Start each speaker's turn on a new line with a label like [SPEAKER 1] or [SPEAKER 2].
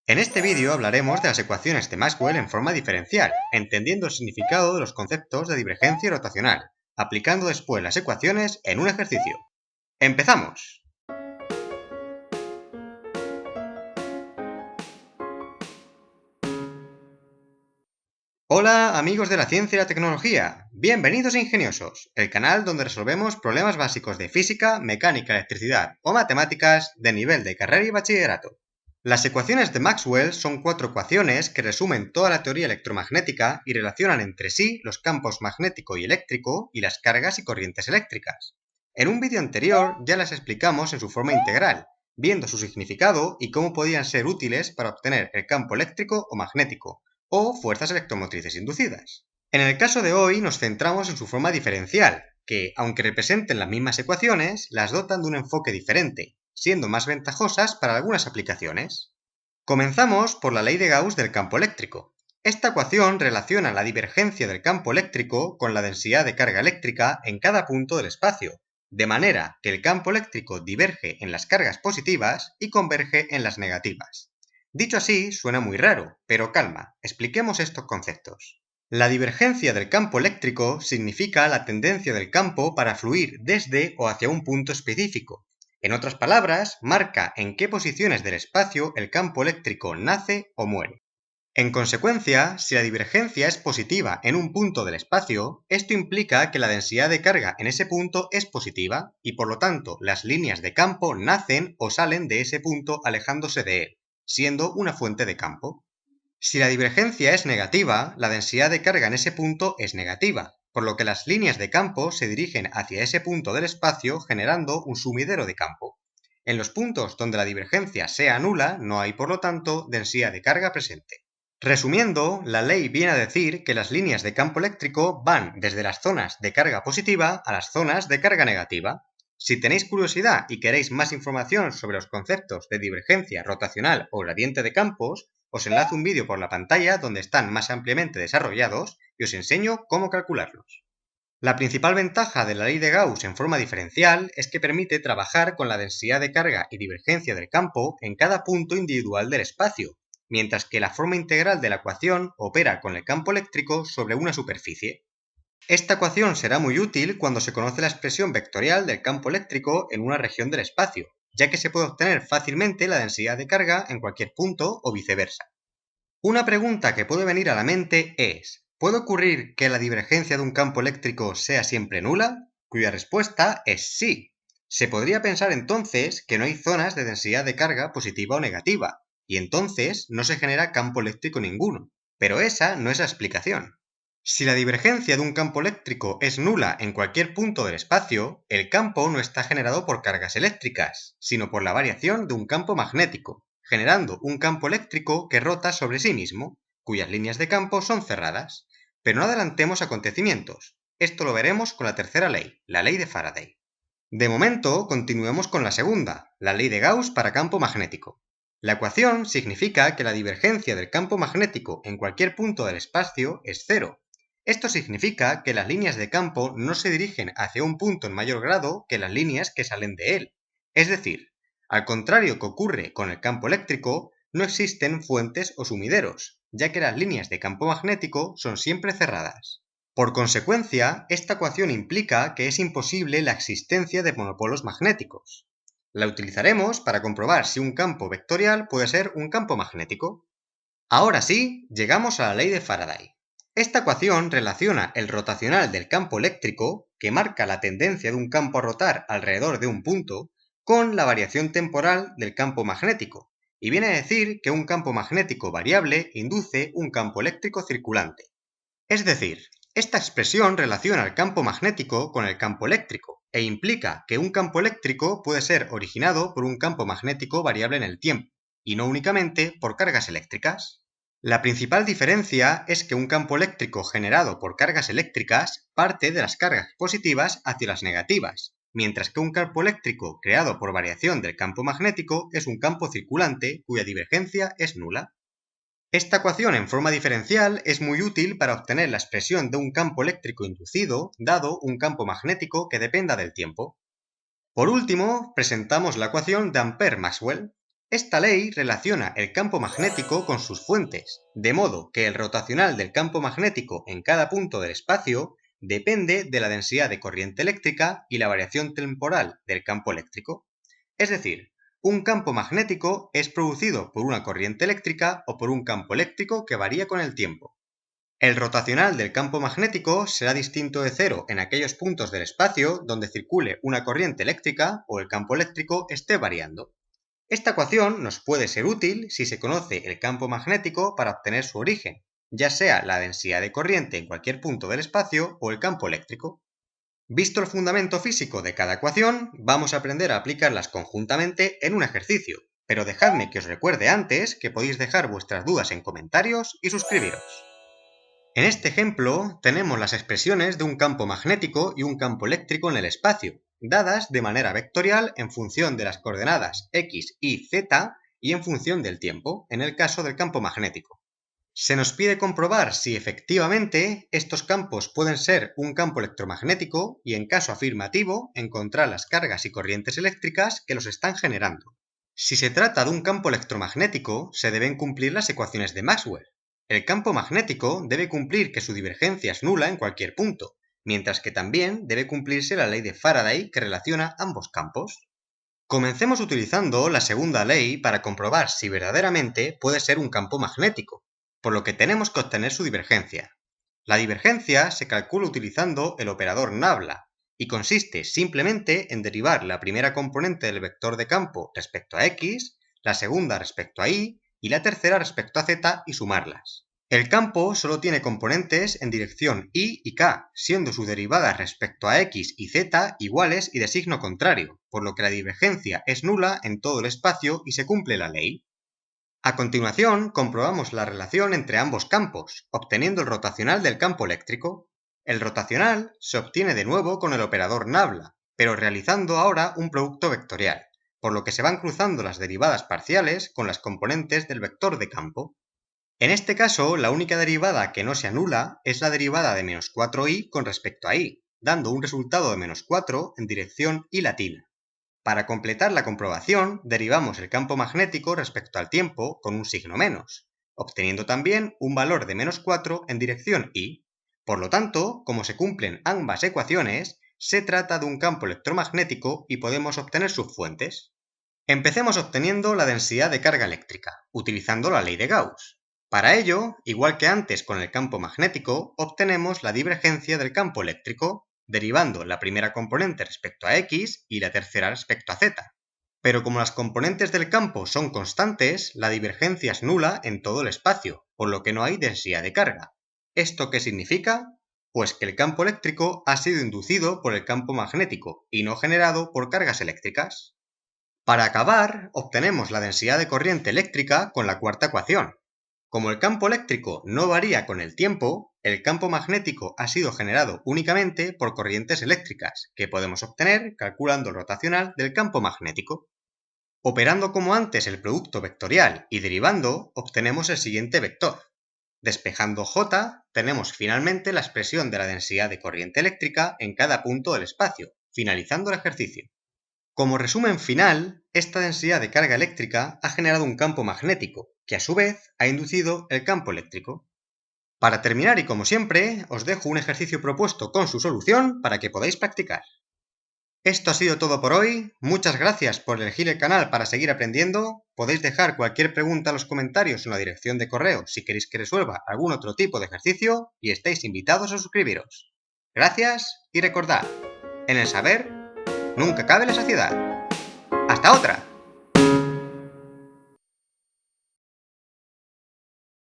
[SPEAKER 1] En este vídeo hablaremos de las ecuaciones de Maxwell en forma diferencial, entendiendo el significado de los conceptos de divergencia y rotacional, aplicando después las ecuaciones en un ejercicio. ¡Empezamos! Hola amigos de la ciencia y la tecnología, bienvenidos a Ingeniosos, el canal donde resolvemos problemas básicos de física, mecánica, electricidad o matemáticas de nivel de carrera y bachillerato. Las ecuaciones de Maxwell son 4 ecuaciones que resumen toda la teoría electromagnética y relacionan entre sí los campos magnético y eléctrico y las cargas y corrientes eléctricas. En un vídeo anterior ya las explicamos en su forma integral, viendo su significado y cómo podían ser útiles para obtener el campo eléctrico o magnético, o fuerzas electromotrices inducidas. En el caso de hoy nos centramos en su forma diferencial, que, aunque representen las mismas ecuaciones, las dotan de un enfoque diferente, siendo más ventajosas para algunas aplicaciones. Comenzamos por la ley de Gauss del campo eléctrico. Esta ecuación relaciona la divergencia del campo eléctrico con la densidad de carga eléctrica en cada punto del espacio, de manera que el campo eléctrico diverge en las cargas positivas y converge en las negativas. Dicho así, suena muy raro, pero calma, expliquemos estos conceptos. La divergencia del campo eléctrico significa la tendencia del campo para fluir desde o hacia un punto específico. En otras palabras, marca en qué posiciones del espacio el campo eléctrico nace o muere. En consecuencia, si la divergencia es positiva en un punto del espacio, esto implica que la densidad de carga en ese punto es positiva y por lo tanto las líneas de campo nacen o salen de ese punto alejándose de él, siendo una fuente de campo. Si la divergencia es negativa, la densidad de carga en ese punto es negativa, por lo que las líneas de campo se dirigen hacia ese punto del espacio generando un sumidero de campo. En los puntos donde la divergencia sea nula, no hay por lo tanto densidad de carga presente. Resumiendo, la ley viene a decir que las líneas de campo eléctrico van desde las zonas de carga positiva a las zonas de carga negativa. Si tenéis curiosidad y queréis más información sobre los conceptos de divergencia rotacional o gradiente de campos, os enlazo un vídeo por la pantalla donde están más ampliamente desarrollados y os enseño cómo calcularlos. La principal ventaja de la ley de Gauss en forma diferencial es que permite trabajar con la densidad de carga y divergencia del campo en cada punto individual del espacio, mientras que la forma integral de la ecuación opera con el campo eléctrico sobre una superficie. Esta ecuación será muy útil cuando se conoce la expresión vectorial del campo eléctrico en una región del espacio, ya que se puede obtener fácilmente la densidad de carga en cualquier punto o viceversa. Una pregunta que puede venir a la mente es, ¿puede ocurrir que la divergencia de un campo eléctrico sea siempre nula? Cuya respuesta es sí. Se podría pensar entonces que no hay zonas de densidad de carga positiva o negativa, y entonces no se genera campo eléctrico ninguno. Pero esa no es la explicación. Si la divergencia de un campo eléctrico es nula en cualquier punto del espacio, el campo no está generado por cargas eléctricas, sino por la variación de un campo magnético, generando un campo eléctrico que rota sobre sí mismo, cuyas líneas de campo son cerradas. Pero no adelantemos acontecimientos. Esto lo veremos con la tercera ley, la ley de Faraday. De momento, continuemos con la segunda, la ley de Gauss para campo magnético. La ecuación significa que la divergencia del campo magnético en cualquier punto del espacio es cero. Esto significa que las líneas de campo no se dirigen hacia un punto en mayor grado que las líneas que salen de él. Es decir, al contrario que ocurre con el campo eléctrico, no existen fuentes o sumideros, ya que las líneas de campo magnético son siempre cerradas. Por consecuencia, esta ecuación implica que es imposible la existencia de monopolos magnéticos. La utilizaremos para comprobar si un campo vectorial puede ser un campo magnético. Ahora sí, llegamos a la ley de Faraday. Esta ecuación relaciona el rotacional del campo eléctrico, que marca la tendencia de un campo a rotar alrededor de un punto, con la variación temporal del campo magnético, y viene a decir que un campo magnético variable induce un campo eléctrico circulante. Es decir, esta expresión relaciona el campo magnético con el campo eléctrico, e implica que un campo eléctrico puede ser originado por un campo magnético variable en el tiempo, y no únicamente por cargas eléctricas. La principal diferencia es que un campo eléctrico generado por cargas eléctricas parte de las cargas positivas hacia las negativas, mientras que un campo eléctrico creado por variación del campo magnético es un campo circulante cuya divergencia es nula. Esta ecuación en forma diferencial es muy útil para obtener la expresión de un campo eléctrico inducido dado un campo magnético que dependa del tiempo. Por último, presentamos la ecuación de Ampère-Maxwell. Esta ley relaciona el campo magnético con sus fuentes, de modo que el rotacional del campo magnético en cada punto del espacio depende de la densidad de corriente eléctrica y la variación temporal del campo eléctrico. Es decir, un campo magnético es producido por una corriente eléctrica o por un campo eléctrico que varía con el tiempo. El rotacional del campo magnético será distinto de cero en aquellos puntos del espacio donde circule una corriente eléctrica o el campo eléctrico esté variando. Esta ecuación nos puede ser útil si se conoce el campo magnético para obtener su origen, ya sea la densidad de corriente en cualquier punto del espacio o el campo eléctrico. Visto el fundamento físico de cada ecuación, vamos a aprender a aplicarlas conjuntamente en un ejercicio, pero dejadme que os recuerde antes que podéis dejar vuestras dudas en comentarios y suscribiros. En este ejemplo tenemos las expresiones de un campo magnético y un campo eléctrico en el espacio, dadas de manera vectorial en función de las coordenadas x, y, z y en función del tiempo, en el caso del campo magnético. Se nos pide comprobar si efectivamente estos campos pueden ser un campo electromagnético y, en caso afirmativo, encontrar las cargas y corrientes eléctricas que los están generando. Si se trata de un campo electromagnético, se deben cumplir las ecuaciones de Maxwell. El campo magnético debe cumplir que su divergencia es nula en cualquier punto, mientras que también debe cumplirse la ley de Faraday que relaciona ambos campos. Comencemos utilizando la segunda ley para comprobar si verdaderamente puede ser un campo magnético, por lo que tenemos que obtener su divergencia. La divergencia se calcula utilizando el operador Nabla y consiste simplemente en derivar la primera componente del vector de campo respecto a x, la segunda respecto a y la tercera respecto a z y sumarlas. El campo solo tiene componentes en dirección y k, siendo sus derivadas respecto a x y z iguales y de signo contrario, por lo que la divergencia es nula en todo el espacio y se cumple la ley. A continuación, comprobamos la relación entre ambos campos, obteniendo el rotacional del campo eléctrico. El rotacional se obtiene de nuevo con el operador Nabla, pero realizando ahora un producto vectorial, por lo que se van cruzando las derivadas parciales con las componentes del vector de campo. En este caso, la única derivada que no se anula es la derivada de menos 4y con respecto a y, dando un resultado de menos 4 en dirección y latina. Para completar la comprobación, derivamos el campo magnético respecto al tiempo con un signo menos, obteniendo también un valor de menos 4 en dirección y. Por lo tanto, como se cumplen ambas ecuaciones, se trata de un campo electromagnético y podemos obtener sus fuentes. Empecemos obteniendo la densidad de carga eléctrica, utilizando la ley de Gauss. Para ello, igual que antes con el campo magnético, obtenemos la divergencia del campo eléctrico, derivando la primera componente respecto a x y la tercera respecto a z. Pero como las componentes del campo son constantes, la divergencia es nula en todo el espacio, por lo que no hay densidad de carga. ¿Esto qué significa? Pues que el campo eléctrico ha sido inducido por el campo magnético y no generado por cargas eléctricas. Para acabar, obtenemos la densidad de corriente eléctrica con la cuarta ecuación. Como el campo eléctrico no varía con el tiempo, el campo magnético ha sido generado únicamente por corrientes eléctricas, que podemos obtener calculando el rotacional del campo magnético. Operando como antes el producto vectorial y derivando, obtenemos el siguiente vector. Despejando J, tenemos finalmente la expresión de la densidad de corriente eléctrica en cada punto del espacio, finalizando el ejercicio. Como resumen final, esta densidad de carga eléctrica ha generado un campo magnético, que a su vez ha inducido el campo eléctrico. Para terminar y como siempre, os dejo un ejercicio propuesto con su solución para que podáis practicar. Esto ha sido todo por hoy, muchas gracias por elegir el canal para seguir aprendiendo, podéis dejar cualquier pregunta en los comentarios en la dirección de correo si queréis que resuelva algún otro tipo de ejercicio y estáis invitados a suscribiros. Gracias y recordad, en el saber nunca cabe la saciedad. ¡Hasta otra!